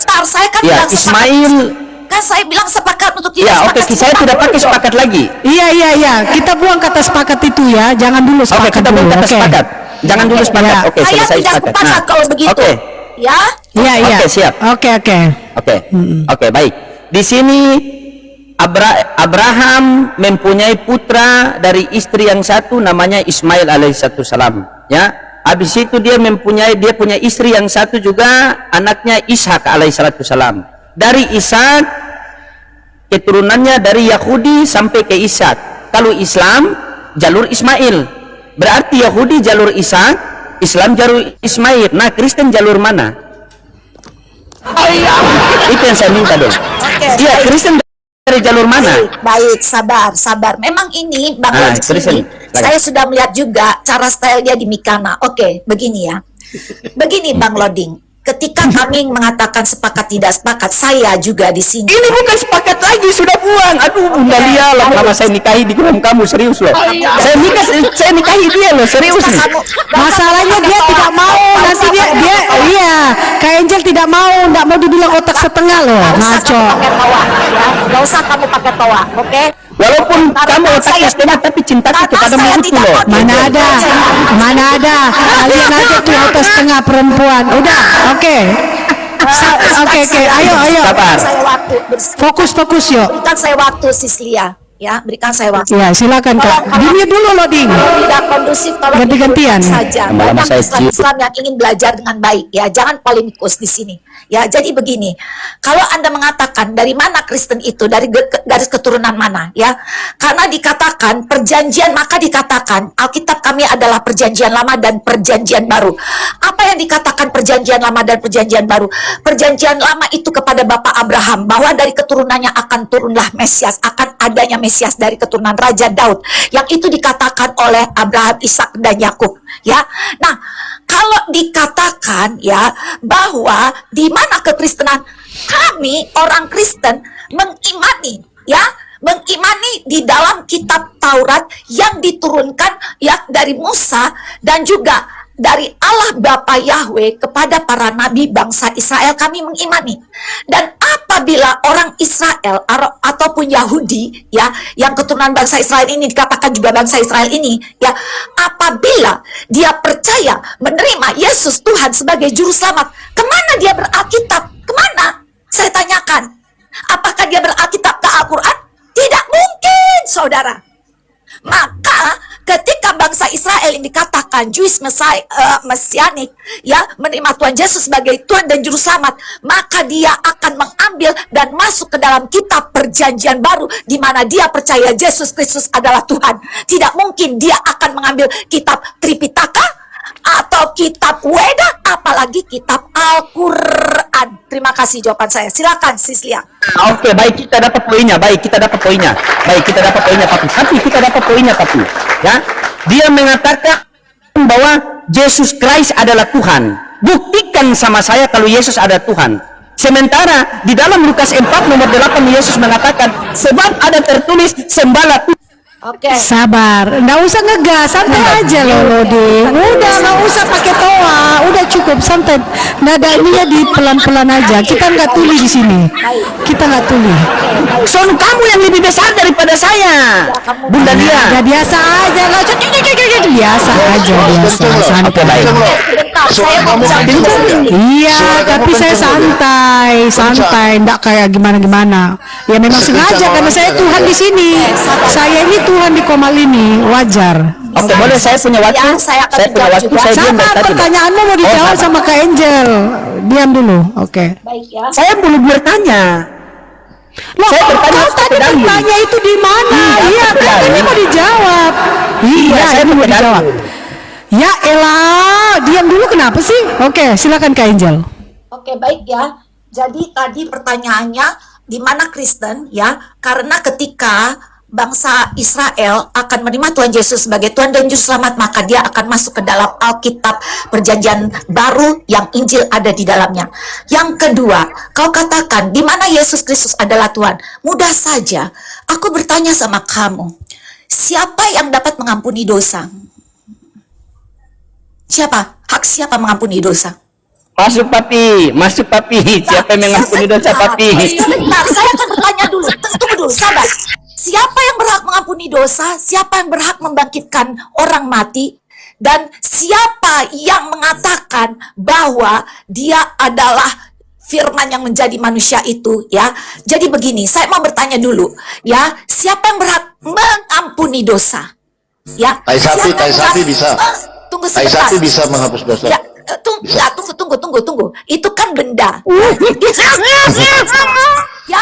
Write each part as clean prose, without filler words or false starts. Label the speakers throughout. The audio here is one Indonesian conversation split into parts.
Speaker 1: sebentar, saya kan
Speaker 2: Ya,
Speaker 1: bilang sepakat.
Speaker 2: Ismail.
Speaker 1: Kan saya bilang sepakat untuk tidak
Speaker 2: Ya,
Speaker 1: sepakat.
Speaker 2: oke, saya tidak pakai sepakat lagi.
Speaker 3: Iya. Kita buang kata sepakat itu ya. Jangan dulu
Speaker 2: Oke,
Speaker 3: sepakat
Speaker 2: kita
Speaker 3: dulu.
Speaker 2: buang kata
Speaker 3: Oke.
Speaker 2: sepakat. Jangan dulu sepakat.
Speaker 3: Ya.
Speaker 2: Oke,
Speaker 1: Saya
Speaker 2: selesai
Speaker 1: tidak
Speaker 2: sepakat.
Speaker 1: sepakat kalau begitu.
Speaker 2: Oke.
Speaker 1: Ya.
Speaker 3: Iya.
Speaker 2: Oke, siap.
Speaker 3: Oke.
Speaker 2: Oke, baik. Di sini Abraham mempunyai putra dari istri yang satu namanya Ismail alaihissalam. Ya, habis itu dia punya istri yang satu juga anaknya Ishak alaihissalam. Dari Ishak keturunannya dari Yahudi sampai ke Ishak. Kalau Islam jalur Ismail, berarti Yahudi jalur Ishak, Islam jalur Ismail. Nah, Kristen jalur mana? Itu yang saya minta dong. Iya, Kristen dari jalur mana?
Speaker 1: Baik, sabar. Memang ini Bang Loding
Speaker 2: Kristen.
Speaker 1: saya sudah melihat juga cara style dia di Mikana. Oke, begini ya. Begini Bang Loding. Ketika kami mengatakan sepakat tidak sepakat, saya juga di sini.
Speaker 2: Ini bukan sepakat lagi, sudah buang. Aduh, Bunda Lia, lama saya nikahi di rumah kamu, serius loh. Saya nikahi dia loh, serius nih.
Speaker 3: Masalahnya dia tidak mau. Nanti dia iya. Kak Angel tidak mau dibilang otak setengah loh. Ngaco.
Speaker 1: Gak usah kamu pakai toa, oke?
Speaker 2: Walaupun kamu otaknya setengah, tapi cintaku kepada mulutku loh.
Speaker 3: Mana ada. Kalian aja tuh otak setengah perempuan. Udah, oke. Oke. Ayo.
Speaker 2: Sabar.
Speaker 1: Saya waktu.
Speaker 3: Fokus yuk.
Speaker 1: Berikan saya waktu, Sislia. Ya, berikan saya waktu.
Speaker 3: Ya, silakan Kak. Dini dulu loh, Ding.
Speaker 1: Tidak kondusif kalau
Speaker 3: Ganti-gantian.
Speaker 1: saja.
Speaker 2: Lama-lama
Speaker 1: Banyak
Speaker 2: saya
Speaker 1: Islam yang ingin belajar dengan baik, ya. Jangan polemikus di sini. Ya, jadi begini. Kalau Anda mengatakan dari mana Kristen itu, dari garis keturunan mana, ya? Karena dikatakan perjanjian, maka dikatakan Alkitab kami adalah perjanjian lama dan perjanjian baru. Apa yang dikatakan perjanjian lama dan perjanjian baru? Perjanjian lama itu kepada Bapak Abraham bahwa dari keturunannya akan turunlah Mesias, akan adanya Mesias dari keturunan Raja Daud, yang itu dikatakan oleh Abraham, Ishak dan Yakub, ya. Nah, kalau dikatakan ya bahwa di mana kekristenan, kami orang Kristen mengimani di dalam kitab Taurat yang diturunkan ya dari Musa dan juga dari Allah Bapa Yahweh kepada para nabi bangsa Israel. Kami mengimani. Dan apabila orang Israel ataupun Yahudi ya, yang keturunan bangsa Israel ini, dikatakan juga bangsa Israel ini ya, apabila dia percaya menerima Yesus Tuhan sebagai juru selamat, kemana dia beralkitab? Kemana? Saya tanyakan, apakah dia beralkitab ke Al-Quran? Tidak mungkin, saudara. Maka ketika bangsa Israel ini dikatakan Jewish Messianic ya, menerima Tuhan Yesus sebagai Tuhan dan Juru Selamat, maka dia akan mengambil dan masuk ke dalam kitab perjanjian baru di mana dia percaya Yesus Kristus adalah Tuhan. Tidak mungkin dia akan mengambil kitab Tripitaka atau kitab Weda, apalagi kitab Al-Quran. Terima kasih jawaban saya. Silakan Sislia.
Speaker 2: Oke, baik, kita dapat poinnya. Tapi kita dapat poinnya. Ya, dia mengatakan bahwa Yesus Christ adalah Tuhan. Buktikan sama saya kalau Yesus ada Tuhan. Sementara di dalam Lukas 4 nomor 8 Yesus mengatakan, sebab ada tertulis sembahlah Tuhan.
Speaker 1: Oke.
Speaker 3: Sabar, nggak usah ngegas, santai aja loh, Ding. Udah, nggak usah pakai toa, udah cukup santai. Nadanya di pelan-pelan aja. Kita nggak tuli di sini. Kita nggak tuli.
Speaker 2: Soal kamu yang lebih besar daripada saya, Bunda Lia.
Speaker 3: Ya biasa aja, nggak usah biasa aja, biasa.
Speaker 2: Oke, baik.
Speaker 3: Iya, tapi saya santai, nggak kayak gimana. Ya memang sengaja karena saya Tuhan di sini. Saya ini Tuhan di Komal ini, wajar.
Speaker 2: Oke, boleh saya punya waktu?
Speaker 1: Ya, saya akan
Speaker 2: Saya diam
Speaker 3: Sama
Speaker 2: dari tadi.
Speaker 3: pertanyaanmu mau dijawab sama Kak Angel. Diam dulu, oke.
Speaker 1: Baik ya.
Speaker 2: Saya belum bertanya.
Speaker 3: Loh,
Speaker 2: Saya bertanya
Speaker 3: kau tadi
Speaker 2: ke Dahil.
Speaker 3: bertanya itu di mana? Iya,
Speaker 2: ke
Speaker 3: kan
Speaker 2: Dahil.
Speaker 3: ini mau dijawab. Iya,
Speaker 2: saya
Speaker 3: ini mau
Speaker 2: ke Dahil.
Speaker 3: dijawab. Ya elah, diam dulu kenapa sih? Oke, silakan Kak Angel.
Speaker 1: Oke, baik ya. Jadi tadi pertanyaannya di mana Kristen ya? Karena ketika bangsa Israel akan menerima Tuhan Yesus sebagai Tuhan dan Juru Selamat, maka dia akan masuk ke dalam Alkitab perjanjian baru yang Injil ada di dalamnya. Yang kedua, kau katakan di mana Yesus Kristus adalah Tuhan. Mudah saja, aku bertanya sama kamu, siapa yang dapat mengampuni dosa? Siapa? Hak siapa mengampuni dosa?
Speaker 2: Masuk papi. Siapa yang mengampuni dosa papi?
Speaker 1: Sebentar, saya akan bertanya dulu. Tunggu dulu, sabar. Siapa yang berhak mengampuni dosa? Siapa yang berhak membangkitkan orang mati? Dan siapa yang mengatakan bahwa dia adalah firman yang menjadi manusia itu, ya? Jadi begini, saya mau bertanya dulu, ya. Siapa yang berhak mengampuni dosa? Ya.
Speaker 4: Tai sapi bisa.
Speaker 1: Tunggu
Speaker 4: Tai
Speaker 1: sebentar.
Speaker 4: sapi bisa menghapus dosa.
Speaker 1: Ya, tunggu. Itu kan benda. Ya,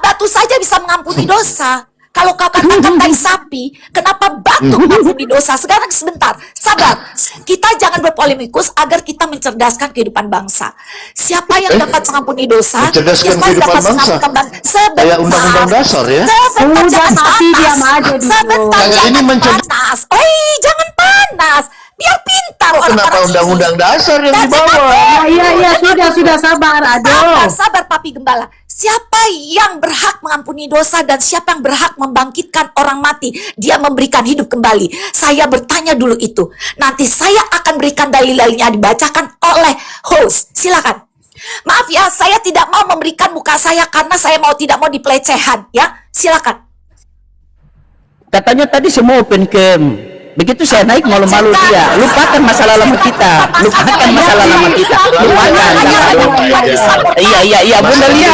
Speaker 1: batu saja bisa mengampuni dosa. Kalau kau katakan tai sapi, kenapa batu mengampuni dosa? Sekarang sebentar, sabar. Kita jangan berpolimikus agar kita mencerdaskan kehidupan bangsa. Siapa yang dapat mengampuni dosa?
Speaker 4: Mencerdaskan
Speaker 1: Siapa yang
Speaker 4: kehidupan
Speaker 1: dapat
Speaker 4: bangsa?
Speaker 1: mengampuni
Speaker 4: Kayak undang-undang dasar ya.
Speaker 1: Sebentar, jangan
Speaker 3: tapi
Speaker 1: panas.
Speaker 3: diam aja dulu.
Speaker 1: Sebentar,
Speaker 4: Kayak ini
Speaker 1: jangan
Speaker 4: mencerd-
Speaker 1: panas. Jangan panas. Biar pintar
Speaker 4: Kenapa
Speaker 1: orang-orang ini.
Speaker 4: undang-undang dasar yang
Speaker 1: Dan
Speaker 4: dibawa?
Speaker 3: Iya, sudah sabar. Aduh.
Speaker 1: Sabar Papi Gembala. Siapa yang berhak mengampuni dosa dan siapa yang berhak membangkitkan orang mati? Dia memberikan hidup kembali. Saya bertanya dulu itu. Nanti saya akan berikan dalil-dalilnya dibacakan oleh host. Silakan. Maaf ya, saya tidak mau memberikan muka saya karena saya tidak mau dipelecehan, ya. Silakan.
Speaker 2: Katanya tadi semua open cam. Begitu saya naik malu-malu dia. Lupakan masalah lama kita. Lupakan masalah lama kita. Lupakan. Iya, Bunda Lia.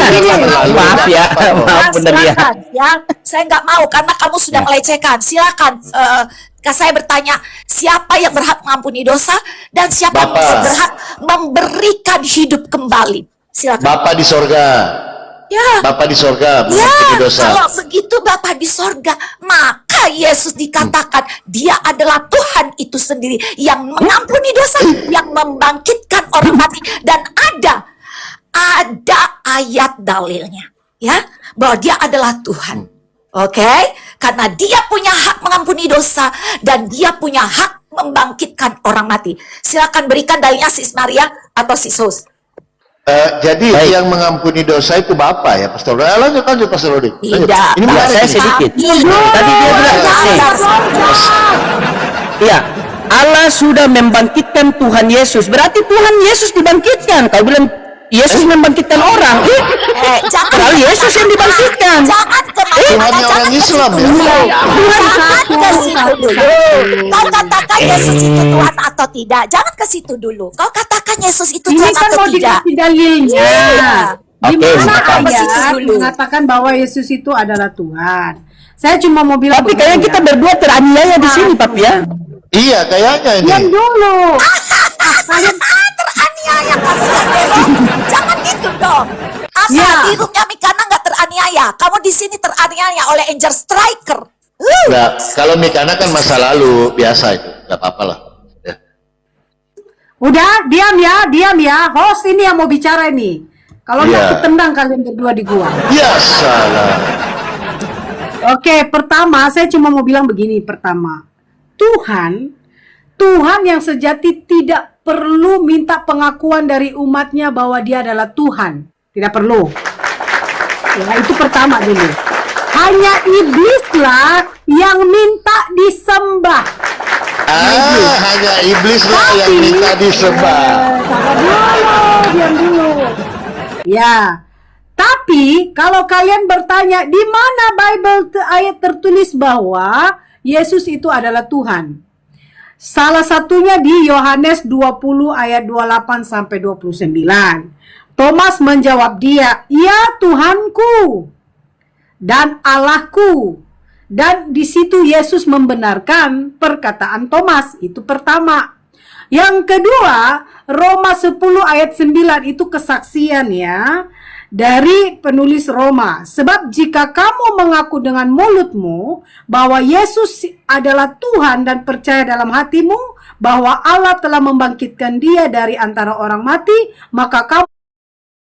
Speaker 2: Maaf ya, maaf Bunda Lia.
Speaker 1: Silakan, ya. Saya nggak mau karena kamu sudah melecehkan. Silakan. Saya bertanya, siapa yang berhak mengampuni dosa dan siapa yang
Speaker 4: Bapak.
Speaker 1: berhak memberikan hidup kembali? Silakan.
Speaker 4: Bapak di sorga.
Speaker 1: Ya.
Speaker 4: Bapak di sorga
Speaker 1: Ya,
Speaker 4: mengampuni dosa.
Speaker 1: kalau begitu Bapak di sorga, maka Yesus dikatakan dia adalah Tuhan itu sendiri yang mengampuni dosa, yang membangkitkan orang mati, dan ada ayat dalilnya, ya, bahwa dia adalah Tuhan. Oke, karena dia punya hak mengampuni dosa dan dia punya hak membangkitkan orang mati. Silakan berikan dalilnya Sis Maria atau Sis Host.
Speaker 4: Jadi
Speaker 2: Baik.
Speaker 4: yang mengampuni dosa itu Bapak ya, Pastor. Lanjut Pastor Rodi. Lanjut.
Speaker 1: Tidak.
Speaker 4: Ini
Speaker 2: Ya,
Speaker 4: menarik
Speaker 2: saya
Speaker 4: ini.
Speaker 2: sedikit.
Speaker 1: Tapi-
Speaker 2: Tadi dia bilang, iya, Allah sudah membangkitkan Tuhan Yesus. Berarti Tuhan Yesus dibangkitkan. Kau bilang Yesus membangkitkan orang.
Speaker 1: Jangan
Speaker 2: Padahal Yesus yang dibangkitkan.
Speaker 1: Jangan
Speaker 4: Tuhannya orang Islam ya.
Speaker 1: Jangan ke situ dulu. Kau katakan Yesus itu Tuhan atau tidak. Jangan ke situ dulu. Kau katakan Yesus itu
Speaker 3: Ini
Speaker 1: Tuhan
Speaker 3: kan
Speaker 1: atau
Speaker 3: mau
Speaker 1: tidak.
Speaker 3: dikasih dalilnya.
Speaker 1: Iya.
Speaker 3: Di
Speaker 2: Oke,
Speaker 3: mana
Speaker 2: silakan.
Speaker 3: ayat
Speaker 1: Dulu.
Speaker 3: mengatakan bahwa Yesus itu adalah Tuhan? Saya cuma mau bilang
Speaker 2: Tapi kayaknya
Speaker 3: begini
Speaker 2: kita
Speaker 3: ya.
Speaker 2: berdua teraniaya di sini, Papi ya.
Speaker 4: Iya, kayaknya ini.
Speaker 3: Diam dulu.
Speaker 1: Teraniaya kasihan Bebo. Jangan gitu dong. Apa
Speaker 3: Ya.
Speaker 1: di rumahnya Mikana nggak teraniaya? Kamu di sini teraniaya oleh Angel Striker.
Speaker 4: Nggak, kalau Mikana kan masa lalu biasa itu, nggak apa-apa lah. Ya.
Speaker 3: Udah, diam ya. Host ini yang mau bicara nih. Kalau nggak
Speaker 4: Iya.
Speaker 3: ketendang kalian berdua di gua.
Speaker 4: Ya salah.
Speaker 3: Oke, pertama saya cuma mau bilang begini. Pertama, Tuhan yang sejati tidak perlu minta pengakuan dari umatnya bahwa dia adalah Tuhan. Tidak perlu. Ya, itu pertama dulu. Hanya iblislah yang minta disembah.
Speaker 4: Hanya iblis lah yang minta disembah.
Speaker 3: Sabar dulu, diam dulu. Ya, tapi kalau kalian bertanya di mana Bible ayat tertulis bahwa Yesus itu adalah Tuhan? Salah satunya di Yohanes 20 ayat 28 sampai 29. Thomas menjawab dia, "Ya Tuhanku dan Allahku." Dan di situ Yesus membenarkan perkataan Thomas. Itu pertama. Yang kedua, Roma 10 ayat 9 itu kesaksian ya dari penulis Roma. Sebab jika kamu mengaku dengan mulutmu bahwa Yesus adalah Tuhan dan percaya dalam hatimu bahwa Allah telah membangkitkan dia dari antara orang mati, maka kamu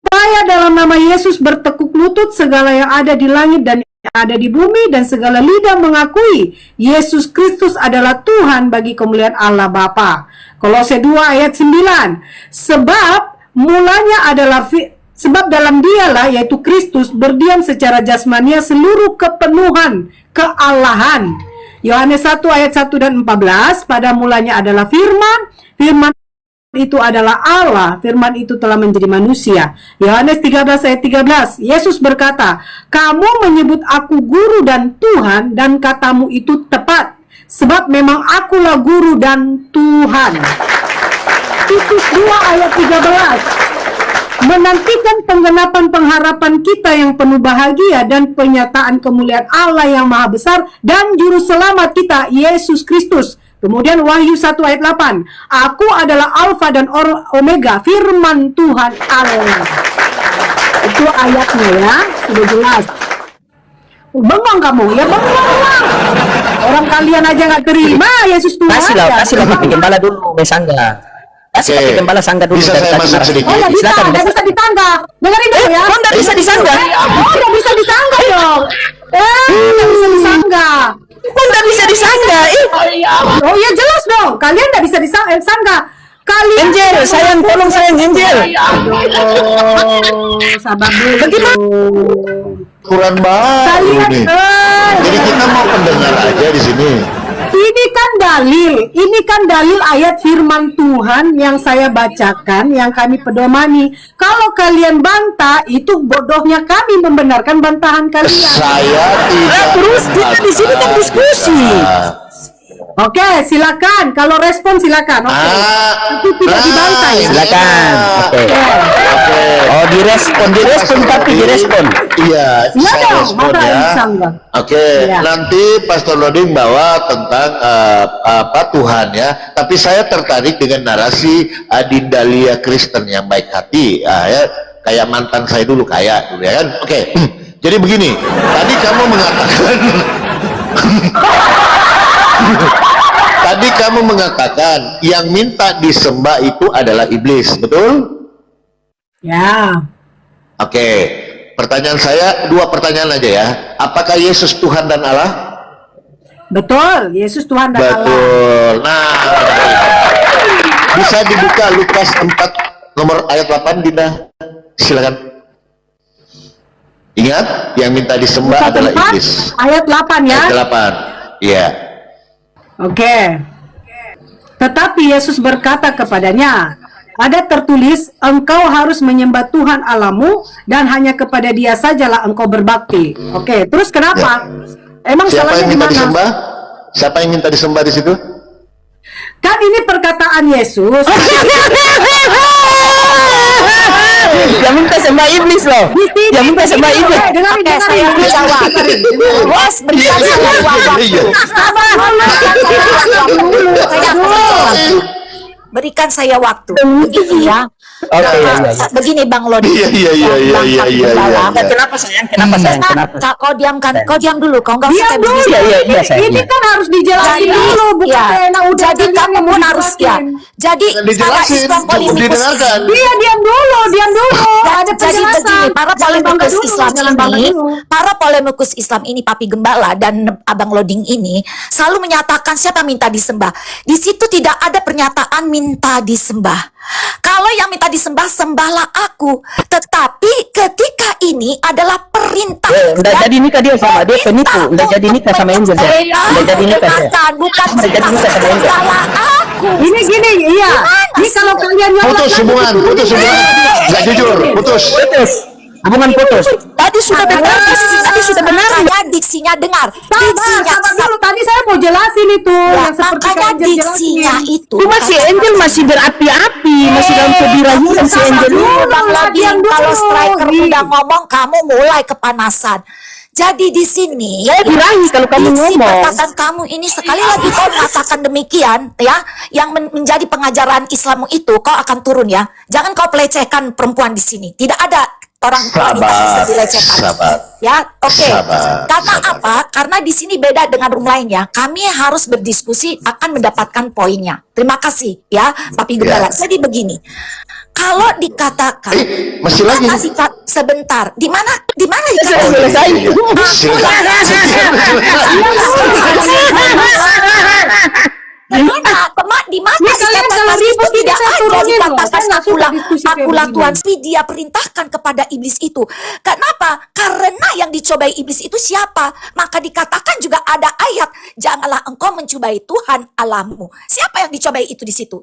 Speaker 3: percaya dalam nama Yesus bertekuk lutut, segala yang ada di langit dan ada di bumi dan segala lidah mengakui Yesus Kristus adalah Tuhan bagi kemuliaan Allah Bapa. Kolose 2 ayat 9. Sebab mulanya adalah sebab dalam dialah yaitu Kristus berdiam secara jasmania seluruh kepenuhan keallahan. Yohanes 1 ayat 1 dan 14. Pada mulanya adalah firman
Speaker 5: itu adalah Allah, firman itu telah menjadi manusia. Yohanes 13 ayat 13, Yesus berkata, kamu menyebut aku guru dan Tuhan, dan katamu itu tepat, sebab memang akulah guru dan Tuhan. Titus 2 ayat 13, menantikan penggenapan pengharapan kita yang penuh bahagia dan penyataan kemuliaan Allah yang maha besar dan juru selamat kita, Yesus Kristus. Kemudian Wahyu 1 ayat 8, aku adalah Alfa dan Omega, firman Tuhan Allah. Itu ayatnya ya, sudah jelas. Bengong kamu, ya bengong lah. Orang kalian aja nggak terima Yesus Tuhan.
Speaker 2: Kasihlah Papi Gembala dulu, Mesangga. Kasih Papi Gembala Sangga dulu.
Speaker 4: Bisa saya masuk sedikit?
Speaker 5: Oh ya bisa, nggak bisa ditangga. Dengerin dulu ya.
Speaker 2: Nggak bisa disangga.
Speaker 5: Oh nggak bisa ditangga dong. Nggak bisa disangga.
Speaker 2: Kok nggak bisa disangga?
Speaker 5: Oh iya jelas dong. Kalian nggak bisa disangga. Kalian.
Speaker 2: Angel, sayang, tolong sayang Angel.
Speaker 5: Oh, sabar dulu. Bagaimana?
Speaker 4: Kurang banget
Speaker 5: Kalian,
Speaker 4: ini. Jadi kita mau pendengar aja di sini.
Speaker 5: Ini kan dalil ayat firman Tuhan yang saya bacakan, yang kami pedomani. Kalau kalian bantah, itu bodohnya kami membenarkan bantahan kalian.
Speaker 4: Saya tidak.
Speaker 2: Terus kita di sini kan diskusi.
Speaker 5: Oke, silakan. Kalau respon silakan. Oke. Itu tidak dibantah ya.
Speaker 2: Silakan. Oke. Oh, direspon tapi direspon.
Speaker 4: Iya,
Speaker 5: Iya
Speaker 4: saya
Speaker 5: dong,
Speaker 4: respon
Speaker 5: maka
Speaker 4: ya.
Speaker 5: insya
Speaker 4: Oke,
Speaker 5: Iya.
Speaker 4: nanti Pastor Loding bawa tentang apa Tuhan ya. Tapi saya tertarik dengan narasi Adindalia Kristen yang baik hati. Ya, kayak mantan saya dulu ya kan. Oke. Jadi begini, tadi kamu mengatakan tadi kamu mengatakan yang minta disembah itu adalah iblis, betul?
Speaker 5: Ya.
Speaker 4: Oke, pertanyaan saya dua pertanyaan aja ya. Apakah Yesus Tuhan dan Allah?
Speaker 5: Betul, Yesus Tuhan dan Allah.
Speaker 4: Betul. Nah, bisa dibuka Lukas 4 nomor ayat 8, Dinda. Silakan. Ingat, yang minta disembah adalah iblis.
Speaker 5: Ayat 8 ya.
Speaker 4: Ayat 8. Iya.
Speaker 5: Oke. Tetapi Yesus berkata kepadanya, ada tertulis, engkau harus menyembah Tuhan Allahmu dan hanya kepada Dia sajalah engkau berbakti. Oke, terus kenapa? Emang
Speaker 4: Siapa
Speaker 5: salahnya
Speaker 4: yang
Speaker 5: di
Speaker 4: minta
Speaker 5: mana?
Speaker 4: disembah? Siapa yang minta disembah di situ?
Speaker 5: Kan ini perkataan Yesus.
Speaker 2: Yang minta sembah iblis loh. Yang minta sembah iblis.
Speaker 1: Oke, saya menjawab. Bos, berikan saya waktu.
Speaker 4: Iya.
Speaker 1: Berikan saya waktu. Begini ya. Begini Bang Lodi.
Speaker 4: Iya.
Speaker 2: Kenapa sayang? Kenapa sayang? Kenapa?
Speaker 1: Kau diamkan. Kau diam dulu. Kau nggak usah
Speaker 5: Diam
Speaker 1: kayak
Speaker 5: dulu.
Speaker 1: begini.
Speaker 2: Iya, sayang.
Speaker 5: Ini kan harus dijelasin dulu, bukan
Speaker 1: ya.
Speaker 5: enak udah
Speaker 1: Jadi
Speaker 5: kalian
Speaker 1: kamu
Speaker 5: yang
Speaker 1: pun harus ya.
Speaker 5: dijelasin.
Speaker 1: Jadi para
Speaker 4: Dijelasin,
Speaker 1: Islam
Speaker 4: cukup
Speaker 1: polemikus
Speaker 4: didengarkan.
Speaker 5: Iya, diam dulu. Ada
Speaker 1: jadi
Speaker 5: penjelasan.
Speaker 1: begini, para
Speaker 5: Jangan bangga
Speaker 1: polemikus
Speaker 5: dulu,
Speaker 1: Islam
Speaker 5: jangan bangga
Speaker 1: ini,
Speaker 5: dulu.
Speaker 1: para polemikus Islam ini, Papi Gembala dan Abang Loding ini selalu menyatakan siapa minta disembah. Di situ tidak ada pernyataan minta disembah. Kalau yang minta disembah, sembahlah aku. Tetapi ketika ini adalah perintah.
Speaker 2: Udah jadi nikah dia sama dia penipu. Udah jadi nikah sama Angel ya. Udah jadi nikah saya.
Speaker 1: Bukan
Speaker 2: Udah jadi nikah sama Angel.
Speaker 1: sembahlah aku.
Speaker 5: Ini gini, iya. Ini kalau kalian nyolot
Speaker 4: Putus
Speaker 5: lagi,
Speaker 4: hubungan, putus hubungan. Nggak jujur, putus.
Speaker 2: Putus. Hubungan putus. Tadi sudah benar. Tadi sudah benar.
Speaker 1: Makanya diksinya dengar.
Speaker 5: Sabar dulu. Tadi saya mau jelasin itu.
Speaker 1: Ya,
Speaker 5: yang seperti
Speaker 1: makanya
Speaker 5: kalian
Speaker 1: diksinya
Speaker 5: jelasin.
Speaker 1: itu.
Speaker 2: Cuma si Angel masih berapi-api, masih dalam kebirahian si Angel.
Speaker 1: Bang Lodi,
Speaker 5: Diam dulu.
Speaker 1: kalau striker
Speaker 5: Ih.
Speaker 1: udah ngomong, kamu mulai kepanasan. Jadi di sini
Speaker 2: Saya birahi kalau kamu
Speaker 1: diksi
Speaker 2: ngomong.
Speaker 1: perkataan kamu ini sekali lagi kau mengatakan demikian ya, yang menjadi pengajaran Islammu itu kau akan turun ya. Jangan kau pelecehkan perempuan di sini. Tidak ada orang wanita bisa dilecehkan.
Speaker 4: Sabar.
Speaker 1: Ya, oke.
Speaker 4: Sabar,
Speaker 1: Karena
Speaker 4: sabar.
Speaker 1: apa? Karena di sini beda dengan room lainnya. Kami harus berdiskusi akan mendapatkan poinnya. Terima kasih ya, Papi Gembala.
Speaker 4: Ya.
Speaker 1: Jadi begini. Kalau dikatakan
Speaker 4: Masih lagi.
Speaker 1: sebentar. Di mana
Speaker 2: Selesai.
Speaker 1: di mana
Speaker 5: Ini kalian salah ribut, ini
Speaker 1: tidak
Speaker 5: saya
Speaker 1: ada
Speaker 5: turunin loh.
Speaker 1: dikatakan
Speaker 5: Saya nggak suka diskusi kayak
Speaker 1: akulah
Speaker 5: begini.
Speaker 1: Tuhan, tapi dia perintahkan kepada iblis itu. Kenapa? Karena yang dicobai iblis itu siapa? Maka dikatakan juga ada ayat, janganlah engkau mencobai Tuhan Allahmu. Siapa yang dicobai itu di situ?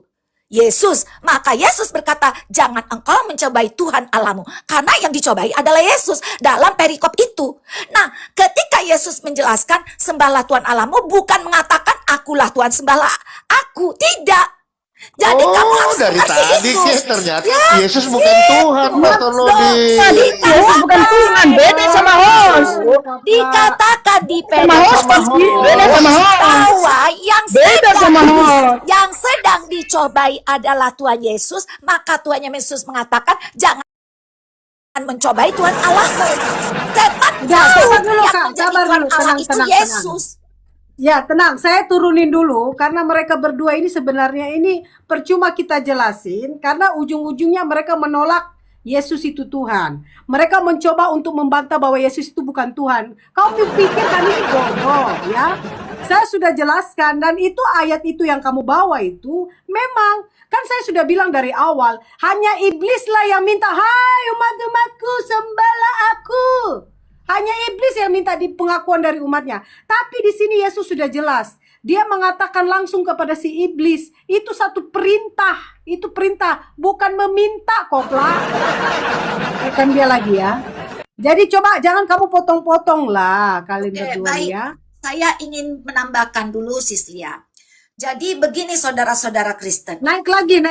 Speaker 1: Yesus. Maka Yesus berkata, jangan engkau mencobai Tuhan Allahmu. Karena yang dicobai adalah Yesus dalam perikop itu. Nah, ketika Yesus menjelaskan sembahlah Tuhan Allahmu, bukan mengatakan akulah Tuhan, sembahlah aku. Tidak. Jadi kamu harus
Speaker 4: dari
Speaker 1: mengerti
Speaker 4: tadi
Speaker 1: itu.
Speaker 4: ya ternyata
Speaker 1: Ya,
Speaker 4: Yesus bukan Tuhan, Pastor Lodi.
Speaker 2: Yesus bukan Tuhan, beda sama host.
Speaker 1: Dikatakan di
Speaker 2: Sama host, beda sama host.
Speaker 1: bahwa yang
Speaker 2: Beda sama host.
Speaker 1: yang sedang dicobai adalah Tuhan Yesus, maka Tuhan Yesus mengatakan jangan mencobai Tuhan Allahmu. Setan
Speaker 5: Ya,
Speaker 1: tahu
Speaker 5: sabar dulu,
Speaker 1: yang
Speaker 5: Kak.
Speaker 1: menjadi
Speaker 5: Sabar
Speaker 1: Tuhan
Speaker 5: dulu.
Speaker 1: Allah
Speaker 5: Tenang,
Speaker 1: itu
Speaker 5: tenang,
Speaker 1: Yesus.
Speaker 5: Ya, tenang. Saya turunin dulu karena mereka berdua ini sebenarnya ini percuma kita jelasin karena ujung-ujungnya mereka menolak Yesus itu Tuhan. Mereka mencoba untuk membantah bahwa Yesus itu bukan Tuhan. Kau pikirkan ini bodoh, ya? Saya sudah jelaskan dan itu ayat itu yang kamu bawa itu memang kan saya sudah bilang dari awal hanya iblislah yang minta, "Hai umat-umatku, sembahlah aku." Hanya iblis yang minta di pengakuan dari umatnya. Tapi di sini Yesus sudah jelas. Dia mengatakan langsung kepada si iblis. Itu satu perintah. Itu perintah. Bukan meminta kopla. Bukan dia lagi ya. Jadi coba jangan kamu potong-potong lah kalian berdua
Speaker 1: Baik.
Speaker 5: ya.
Speaker 1: Saya ingin menambahkan dulu Sis Lia. Jadi begini saudara-saudara Kristen.
Speaker 5: Naik lagi.